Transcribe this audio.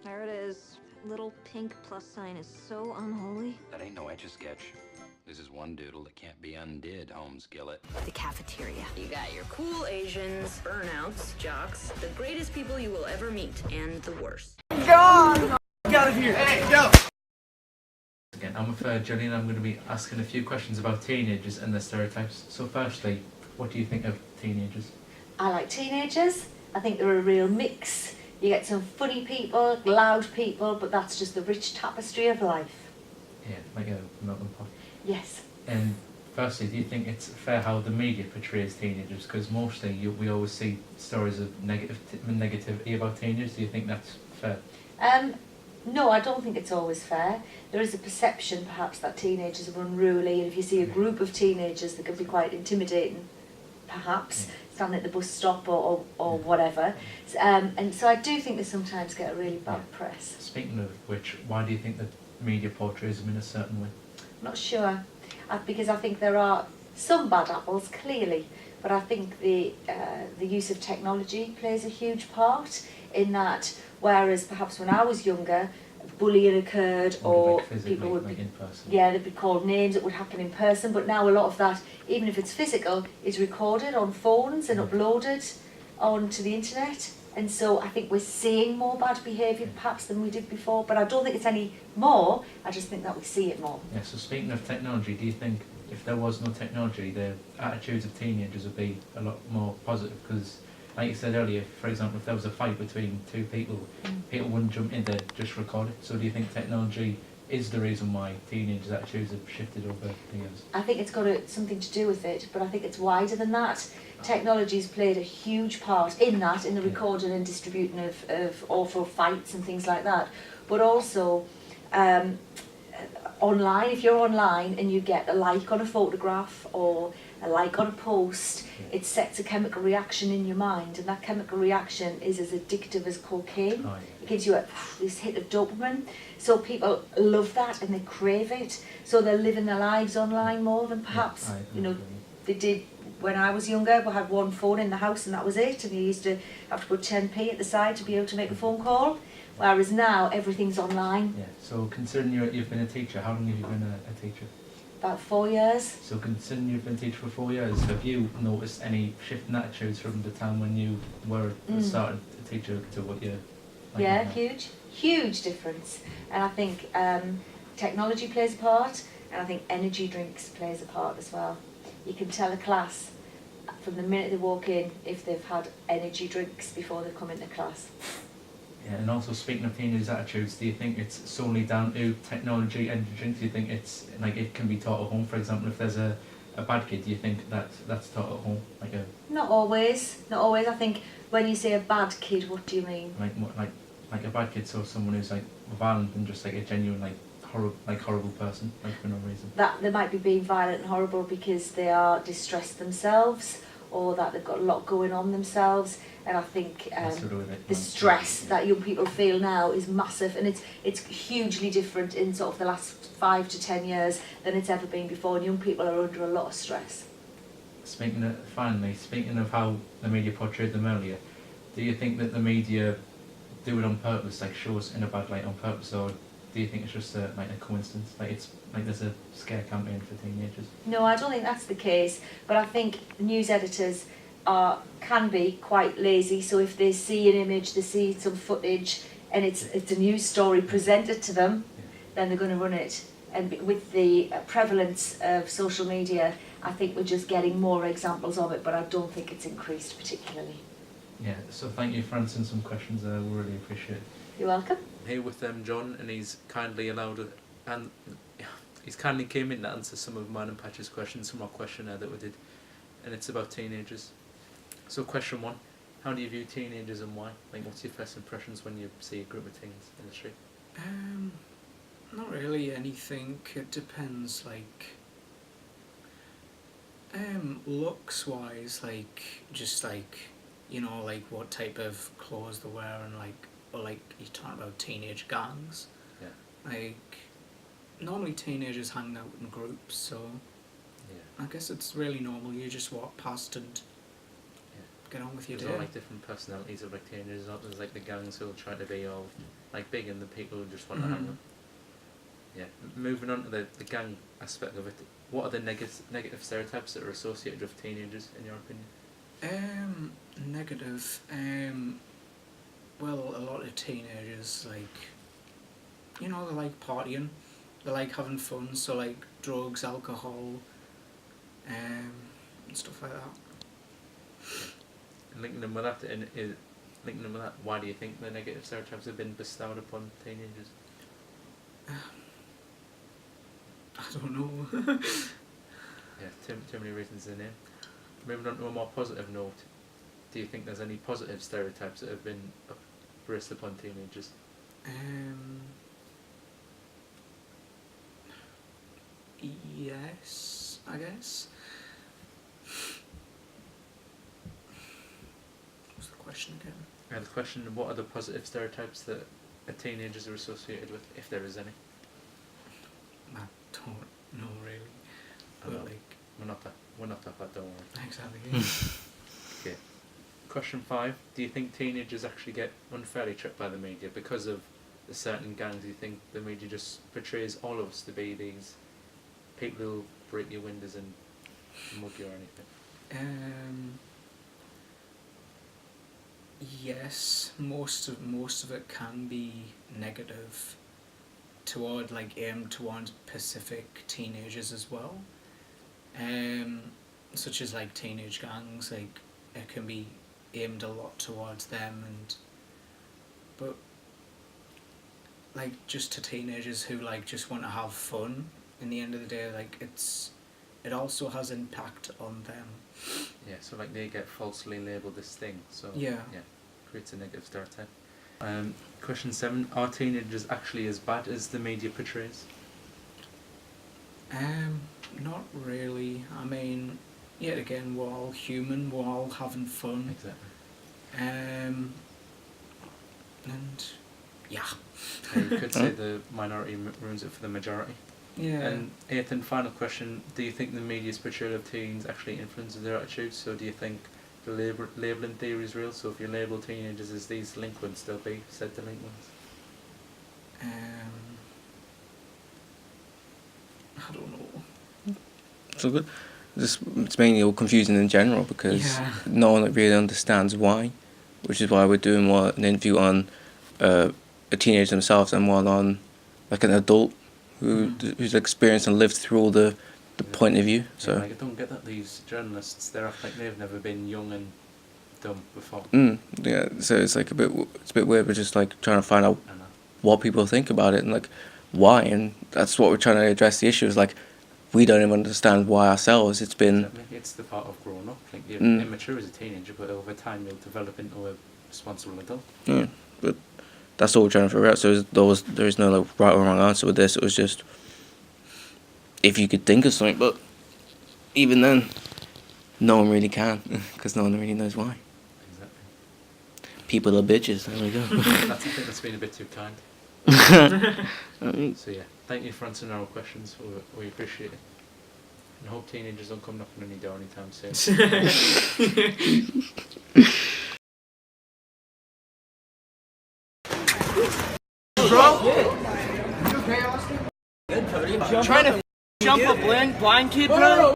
There it is. That little pink plus sign is so unholy. That ain't no Etch-a-Sketch. This is one doodle that can't be undid, Holmes Gillett. The cafeteria. You got your cool Asians, burnouts, jocks, the greatest people you will ever meet, and the worst. God! Get out of here! Hey, go! Again, I'm with Julie and I'm going to be asking a few questions about teenagers and their stereotypes. So firstly, what do you think of teenagers? I like teenagers. I think they're a real mix. You get some funny people, loud people, but that's just the rich tapestry of life. Yeah, like a melting pot. Yes. And firstly, do you think it's fair how the media portrays teenagers? Because mostly we always see stories of negativity about teenagers. Do you think that's fair? No, I don't think it's always fair. There is a perception perhaps that teenagers are unruly, and if you see a group of teenagers that can be quite intimidating, perhaps, standing at the bus stop or whatever. And so I do think they sometimes get a really bad press. Speaking of which, why do you think the media portrays them in a certain way? I'm not sure, because I think there are some bad apples, clearly, but I think the use of technology plays a huge part in that, whereas perhaps when I was younger, bullying occurred or people would be, in person. yeah, they'd be called names, it would happen in person, but now a lot of that, even if it's physical, is recorded on phones and uploaded onto the internet. And so I think we're seeing more bad behaviour perhaps than we did before, but I don't think it's any more, I just think that we see it more. Yeah, so speaking of technology, do you think if there was no technology, the attitudes of teenagers would be a lot more positive? Because, like you said earlier, for example, if there was a fight between two people, people wouldn't jump in there, just record it. So do you think technology is the reason why teenagers' attitudes have shifted over the years? I think it's got something to do with it, but I think it's wider than that. Technology's played a huge part in that, in the recording and distributing of awful fights and things like that. But also, online, if you're online and you get a like on a photograph or a like on a post, it sets a chemical reaction in your mind, and that chemical reaction is as addictive as cocaine. It gives you this hit of dopamine. So people love that and they crave it. So they're living their lives online more than perhaps they did when I was younger. We had one phone in the house and that was it, and you used to have to put 10p at the side to be able to make a phone call. Whereas now everything's online. Yeah. So considering you've been a teacher, how long have you been a teacher? About 4 years. So considering you've been a teacher for 4 years, have you noticed any shift in attitudes from the time when you were started a teacher to what you're like Yeah, now? huge difference. And I think technology plays a part, and I think energy drinks plays a part as well. You can tell a class from the minute they walk in if they've had energy drinks before they come into class. Yeah, and also speaking of teenagers' attitudes, do you think it's solely down to technology and drinks? Do you think it's like it can be taught at home? For example, if there's a bad kid, do you think that's taught at home? Not always. I think when you say a bad kid, what do you mean? Like a bad kid, so someone who's like violent and just like a genuine horrible person, like for no reason. That they might be being violent and horrible because they are distressed themselves, or that they've got a lot going on themselves. And I think the stress that young people feel now is massive, and it's hugely different in sort of the last 5 to 10 years than it's ever been before, and young people are under a lot of stress. Speaking of how the media portrayed them earlier, do you think that the media do it on purpose, like show us in a bad light on purpose, or do you think it's just a coincidence? Like it's like there's a scare campaign for teenagers? No, I don't think that's the case, but I think news editors can be quite lazy. So if they see an image, they see some footage, and it's a news story presented to them, then they're going to run it. And with the prevalence of social media, I think we're just getting more examples of it, but I don't think it's increased particularly. Yeah, so thank you for answering some questions. We really appreciate it. You're welcome. Here with John, and he's kindly came in to answer some of mine and Patch's questions from our questionnaire that we did, and it's about teenagers. So question 1, how do you view teenagers and why? Like, what's your first impressions when you see a group of teens in the street? Not really anything. It depends, looks wise, just what type of clothes they wear, and or you're talking about teenage gangs. Yeah. Normally teenagers hang out in groups, so I guess it's really normal. You just walk past and get on with your There's day. all like different personalities of like teenagers. There's like the gangs who'll try to be all like big, and the people who just want to hang with. Yeah. Moving on to the gang aspect of it, what are the negative stereotypes that are associated with teenagers, in your opinion? Negative. Well, a lot of teenagers, like, you know, they like partying, they like having fun, so like drugs, alcohol, and stuff like that. And linking them with that, why do you think the negative stereotypes have been bestowed upon teenagers? I don't know. Yeah, too many reasons in there. Moving on to a more positive note, do you think there's any positive stereotypes that have been braced upon teenagers? Yes, I guess. What's the question again? The question, what are the positive stereotypes that teenagers are associated with, if there is any? I don't know really. I But know. like, We're not that bad, don't worry. exactly. Okay. Question 5. Do you think teenagers actually get unfairly tricked by the media because of the certain gangs? Do you think the media just portrays all of us to be these people who break your windows and mug you or anything? Yes, most of it can be negative toward, like, aimed towards Pacific teenagers as well. Such as like teenage gangs, like it can be aimed a lot towards them, but like just to teenagers who like just want to have fun. In the end of the day, like it also has impact on them. Yeah, so like they get falsely labelled this thing, so Yeah. creates a negative stereotype. Question 7, are teenagers actually as bad as the media portrays? Not really. I mean, yet again, we're all human, we're all having fun. Exactly. And yeah. You could say the minority ruins it for the majority. Yeah. And 8th and final question, do you think the media's portrayal of teens actually influences their attitudes? So do you think the labelling theory is real? So if you label teenagers as these delinquents, they'll be said delinquents? I don't know. So good. It's mainly all confusing in general because no one really understands why, which is why we're doing an interview on a teenager themselves and one on like an adult who's experienced and lived through all the point of view. So I don't get that these journalists, they're act like they've never been young and dumb before. Yeah, so it's like a bit weird. We're just like trying to find out what people think about it and like why, and that's what we're trying to address. The issue is like we don't even understand why ourselves. It's been It's the part of growing up. Like you're immature as a teenager, but over time you'll develop into a responsible adult. Yeah, but that's all we're trying to figure out. So there's no like right or wrong answer with this. It was just if you could think of something, but even then, no one really can because no one really knows why. Exactly. People are bitches. There we go. I think that's been a bit too kind. So yeah, thank you for answering our questions. We appreciate it. And hope teenagers don't come knocking on your door anytime soon. Trying to jump a blind kid, bro?